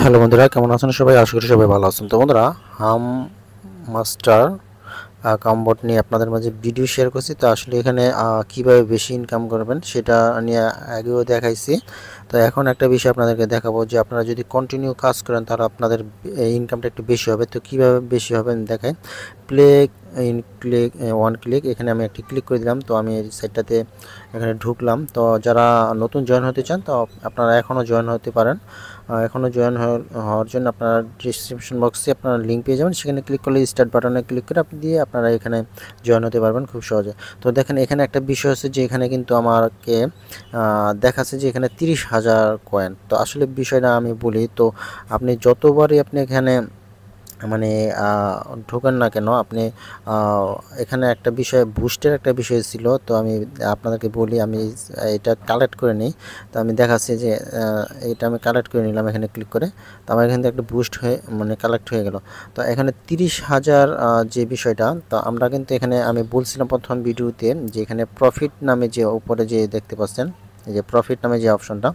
Hello বন্ধুরা, কেমন আছেন সবাই? আশা করি সবাই ভালো আছেন। তো বন্ধুরা, হাম মাস্টার কামবোর্ড নিয়ে আপনাদের মাঝে ভিডিও শেয়ার করছি। তো আসলে এখানে কিভাবে বেশি ইনকাম করবেন সেটা নিয়ে আগেও দেখাইছি। তো এখন একটা বিষয় আপনাদেরকে দেখাবো যে আপনারা যদি কন্টিনিউ কাজ করেন তাহলে আপনাদের ইনকামটা একটু বেশি হবে। তো কিভাবে বেশি হবে আমি দেখাই। Play in click one click, এখানে আমি একটি ক্লিক করে দিলাম। তো আমি এই সাইটটাতে এখানে ঢুকলাম। তো যারা নতুন জয়েন হতে চান তো আপনারা এখনও জয়েন হতে পারেন। এখনও জয়েন হওয়ার জন্য আপনারা ডিসক্রিপশন বক্সে আপনারা লিঙ্ক পেয়ে যাবেন, সেখানে ক্লিক করলে স্টার্ট বাটনে ক্লিক করে আপনি দিয়ে আপনারা এখানে জয়েন হতে পারবেন খুব সহজে। তো দেখেন এখানে একটা বিষয় হচ্ছে যে এখানে কিন্তু আমাকে দেখাচ্ছে যে এখানে 30,000 কয়েন। তো আসলে বিষয়টা আমি বলি, তো আপনি যতবারই আপনি এখানে মানে ঢোকেন না কেন আপনি এখানে একটা বিষয় বুস্টের একটা বিষয় ছিল। তো আমি আপনাদেরকে বলি, আমি এটা কালেক্ট করে নিই। তো আমি দেখাচ্ছি যে এটা আমি কালেক্ট করে নিলাম এখানে ক্লিক করে। তো আমার এখান থেকে একটা বুস্ট হয়ে কালেক্ট হয়ে গেল। তো এখানে 30,000 যে বিষয়টা, তো আমরা কিন্তু এখানে আমি বলছিলাম প্রথম ভিডিওতে যে এখানে প্রফিট নামে যে উপরে যে দেখতে পাচ্ছেন, এই যে প্রফিট নামে যে অপশনটা,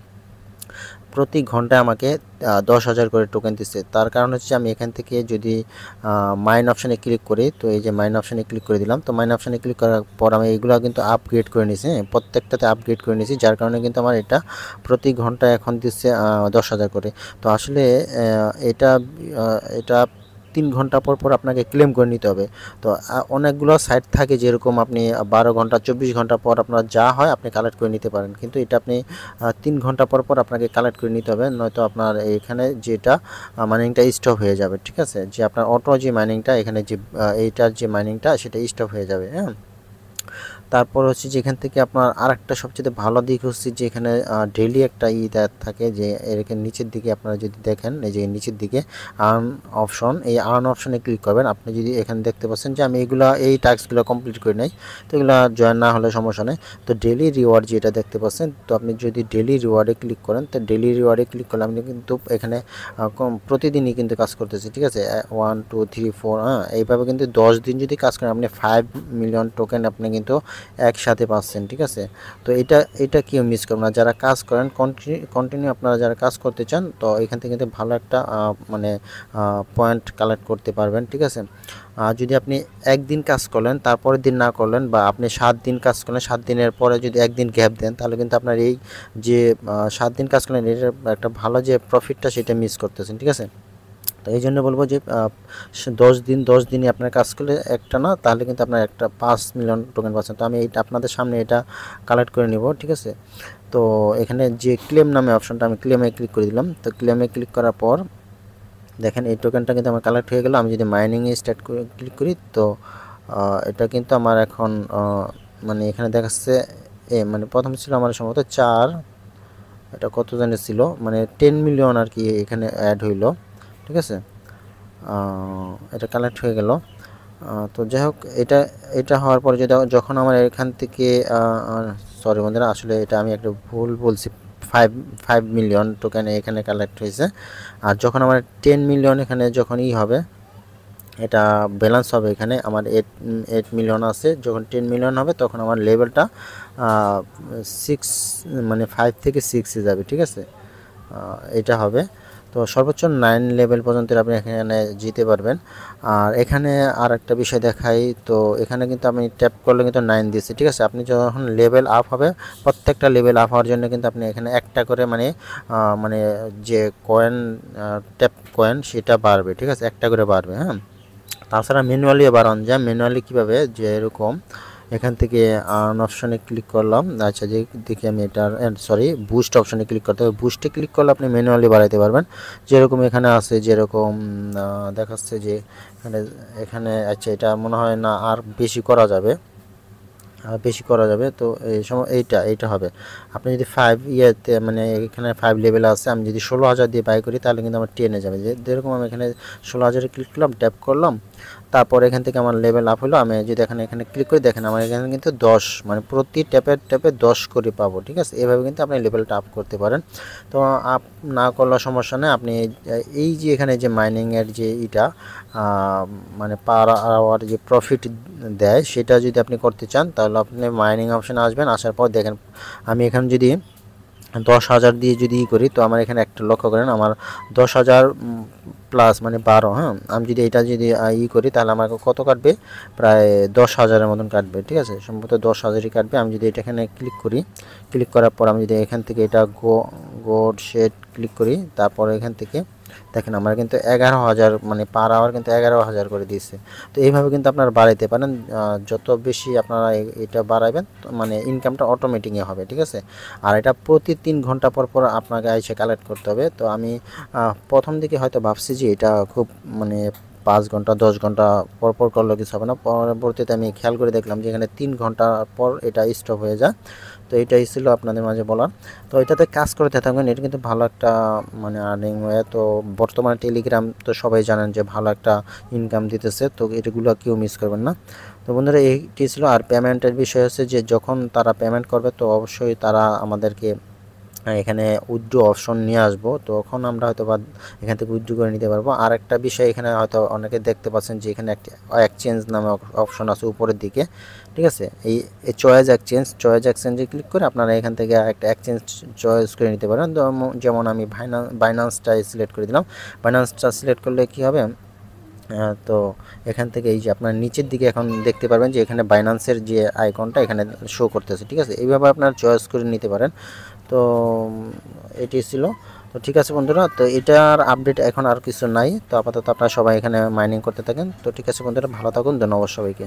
প্রতি ঘন্টায় আমাকে 10,000 করে টোকেন দিচ্ছে। তার কারণ হচ্ছে আমি এখান থেকে যদি মাইন অপশানে ক্লিক করি, তো এই যে মাইন অপশানে ক্লিক করে দিলাম। তো মাইন অপশানে ক্লিক করার পর আমি এইগুলো কিন্তু আপগ্রেড করে নিয়েছি, প্রত্যেকটাতে আপগ্রেড করে নিয়েছি, যার কারণে কিন্তু আমার এটা প্রতি ঘন্টায় এখন দিচ্ছে 10,000 করে। তো আসলে এটা এটা 3 ঘন্টা পর পর আপনাকে ক্লেম করে নিতে হবে। তো অনেকগুলো সাইট থাকে যেরকম আপনি 12 ঘন্টা 24 ঘন্টা পর আপনার যা হয় আপনি কালেক্ট করে নিতে পারেন, কিন্তু এটা আপনি 3 ঘন্টা পর পর আপনাকে কালেক্ট করে নিতে হবে, নয়তো আপনার এখানে যেটা মাইনিংটা স্টপ হয়ে যাবে। ঠিক আছে, যে আপনার অটো যে মাইনিংটা এখানে যে এইটার যে মাইনিংটা সেটা স্টপ হয়ে যাবে। হ্যাঁ, তারপর হচ্ছে যে এখান থেকে আপনার আরেকটা সবচেয়ে ভালো দিক হচ্ছে যে এখানে ডেইলি একটা থাকে যে এখানে নিচের দিকে আপনারা যদি দেখেন, এই যে নিচের দিকে আর্ন অপশন, এই আর্ন অপশনে ক্লিক করবেন। আপনি যদি এখানে দেখতে পাচ্ছেন যে আমি এই টাস্কগুলো কমপ্লিট করে নেই, তো এগুলো জয়েন না হলে সমস্যা নেই। তো ডেইলি রিওয়ার্ড যেটা দেখতে পাচ্ছেন, তো আপনি যদি ডেইলি রিওয়ার্ডে ক্লিক করেন, তো ডেইলি রিওয়ার্ডে ক্লিক করলে আপনি কিন্তু এখানে প্রতিদিনই কিন্তু কাজ করতেছি। ঠিক আছে, 1 2 3 4, এইভাবে কিন্তু 10 দিন যদি কাজ করেন আপনি 5 মিলিয়ন টোকেন আপনি কিন্তু একসাথে পাচ্ছেন। ঠিক আছে, তো এটা কেউ মিস করবেন না, যারা কাজ করেন কন্টিনিউ আপনারা যারা কাজ করতে চান, তো এখান থেকে কিন্তু ভালো একটা মানে পয়েন্ট কালেক্ট করতে পারবেন। ঠিক আছে, যদি আপনি একদিন কাজ করলেন তারপরের দিন না করলেন, বা আপনি 7 দিন কাজ করলেন, 7 দিনের পরে যদি একদিন গ্যাপ দেন, তাহলে কিন্তু আপনার এই যে 7 দিন কাজ করলেন এটার একটা ভালো যে প্রফিটটা সেটা মিস করতেছেন। ঠিক আছে, তো এই জন্য বলবো যে 10 দিনই আপনার কাজ করলে একটা না, তাহলে কিন্তু আপনার একটা 5 মিলিয়ন টোকেন পাচ্ছেন। তো আমি এইটা আপনাদের সামনে এটা কালেক্ট করে নিব। ঠিক আছে, তো এখানে যে ক্লেম নামে অপশনটা, আমি ক্লেমে ক্লিক করে দিলাম। তো ক্লেমে ক্লিক করার পর দেখেন এই টোকেনটা কিন্তু আমার কালেক্ট হয়ে গেল। আমি যদি মাইনিংয়ে স্টার্ট করে ক্লিক করি, তো এটা কিন্তু আমার এখন মানে এখানে দেখাচ্ছে মানে প্রথম ছিল আমার সম্ভবত 4, এটা কত জানি ছিল, মানে 10 মিলিয়ন আর কি এখানে অ্যাড হইলো। ঠিক আছে, এটা কালেক্ট হয়ে গেল। তো যাই হোক, এটা এটা হওয়ার পরে যখন আমার এখান থেকে সরি বন্ধুরা, আসলে এটা আমি একটা ভুল বলছি, 5 মিলিয়ন টোকেন এখানে কালেক্ট হয়েছে। আর যখন আমার 10 মিলিয়ন এখানে যখন হবে, এটা ব্যালেন্স হবে, এখানে আমার 8 মিলিয়ন আছে, যখন 10 মিলিয়ন হবে তখন আমার লেভেলটা 6 মানে 5 থেকে 6-এ যাবে। ঠিক আছে, এটা হবে। তো সর্বোচ্চ 9 লেভেল পর্যন্ত আপনি এখানে যেতে পারবেন। আর এখানে আর একটা বিষয় দেখাই, তো এখানে কিন্তু আমি ট্যাপ করলে কিন্তু 9 দিয়েছি। ঠিক আছে, আপনি যখন লেভেল আপ হবে, প্রত্যেকটা লেভেল আপ হওয়ার জন্য কিন্তু আপনি এখানে একটা করে মানে যে কয়েন ট্যাপ কয়েন সেটা বাড়বে। ঠিক আছে, একটা করে বাড়বে। হ্যাঁ, তাছাড়া ম্যানুয়ালিও বাড়ানো যায়। ম্যানুয়ালি কীভাবে, যে এরকম এখান থেকে আর্ন অপশনে ক্লিক করলাম। আচ্ছা, যে দেখি আমি এটার সরি বুস্ট অপশনে ক্লিক করতে হবে। বুস্টে ক্লিক করলে আপনি ম্যানুয়ালি বাড়াইতে পারবেন, যেরকম এখানে আছে, যেরকম দেখাচ্ছে যে এখানে আচ্ছা, এটা মনে হয় না আর বেশি করা যাবে, বেশি করা যাবে। তো এই সময় এইটা হবে। আপনি যদি 5 ইয়েতে মানে এখানে 5 লেভেল আছে, আমি যদি 16,000 দিয়ে বাই করি তাহলে কিন্তু আমার 10-এ যাবে। যেরকম আমি এখানে 16,000-এ ক্লিক করলাম, ট্যাপ করলাম, তারপর এখান থেকে আমার লেভেল আপ হলো। আমি যদি এখানে ক্লিক করি, দেখেন আমার এখানে কিন্তু 10, মানে প্রতি ট্যাপে 10 করে পাবো। ঠিক আছে, এভাবে কিন্তু আপনি লেভেলটা আপ করতে পারেন। তো আপ না করলে সমস্যা নেই, আপনি এই যে এখানে যে মাইনিংয়ের যে মানে পার আওয়ার যে প্রফিট দেয় সেটা যদি আপনি করতে চান, তাহলে আপনি মাইনিং অপশানে আসবেন। আসার পর দেখেন আমি এখানে যদি 10,000 দিয়ে যদি করি, তো আমার এখানে একটা লক্ষ্য করেন, আমার 10,000 প্লাস মানে 12। হ্যাঁ, আমি যদি এটা যদি করি তাহলে আমাকে কত কাটবে, প্রায় 10,000-এর মতন কাটবে। ঠিক আছে, সম্ভবত 10,000-ই কাটবে। আমি যদি এটা এখানে ক্লিক করি, ক্লিক করার পর আমি যদি এখান থেকে এটা গো শেড ক্লিক করি, তারপরে এখান থেকে দেখেন আমার কিন্তু 11,000 মানে পার আওয়ার কিন্তু 11,000 করে দিয়েছে। তো এইভাবে কিন্তু আপনারা বাড়াইতে পারেন, যত বেশি আপনারা এটা বাড়াবেন মানে ইনকামটা অটোমেটিকই হবে। ঠিক আছে, আর এটা প্রতি 3 ঘন্টা পর পর আপনাকে এসে কালেক্ট করতে হবে। তো আমি প্রথম দিকে হয়তো ভাবছি যে এটা খুব মানে 5 ঘন্টা 10 ঘন্টা পর পর করলে কিছু হবে না। পরবর্তীতে আমি খেয়াল করে দেখলাম যে এখানে 3 ঘন্টা পর এটা স্টপ হয়ে যায়। তো এটাই ছিল আপনাদের মাঝে বলার। তো এটাতে কাজ করতে থাকবেন, এটা কিন্তু ভালো একটা মানে আর্নিং ওয়ে। তো বর্তমানে টেলিগ্রাম তো সবাই জানেন যে ভালো একটা ইনকাম দিতেছে, তো এগুলো কেউ মিস করবেন না। তো বন্ধুরা এইটি ছিল। আর পেমেন্টের বিষয় হচ্ছে যে যখন তারা পেমেন্ট করবে তো অবশ্যই তারা আমাদেরকে এখানে উইথড্র অপশন নিয়ে আসবো, তখন আমরা হয়তো বা এখান থেকে উইথড্র করে নিতে পারবো। আর একটা বিষয় এখানে হয়তো অনেকে দেখতে পাচ্ছেন যে এখানে একটি এক্সচেঞ্জ নামে অপশন আছে উপরের দিকে। ঠিক আছে, এই চয়েস এক্সচেঞ্জে ক্লিক করে আপনারা এখান থেকে একটা এক্সচেঞ্জ চয়েস করে নিতে পারেন। যেমন আমি বাইন্যান্সটাই সিলেক্ট করে দিলাম। বাইন্যান্সটা সিলেক্ট করলে কী হবে, তো এখান থেকে এই যে আপনার নিচের দিকে এখন দেখতে পারবেন যে এখানে বাইন্যান্সের যে আইকনটা এখানে শো করতেছে। ঠিক আছে, এইভাবে আপনার চয়েস করে নিতে পারেন। তো এটি ছিল। তো ঠিক আছে বন্ধুরা, তো এটার আপডেট এখন আর কিছু নাই। তো আপাতত আপনারা সবাই এখানে মাইনিং করতে থাকেন। তো ঠিক আছে বন্ধুরা, ভালো থাকুন, ধন্যবাদ সবাইকে।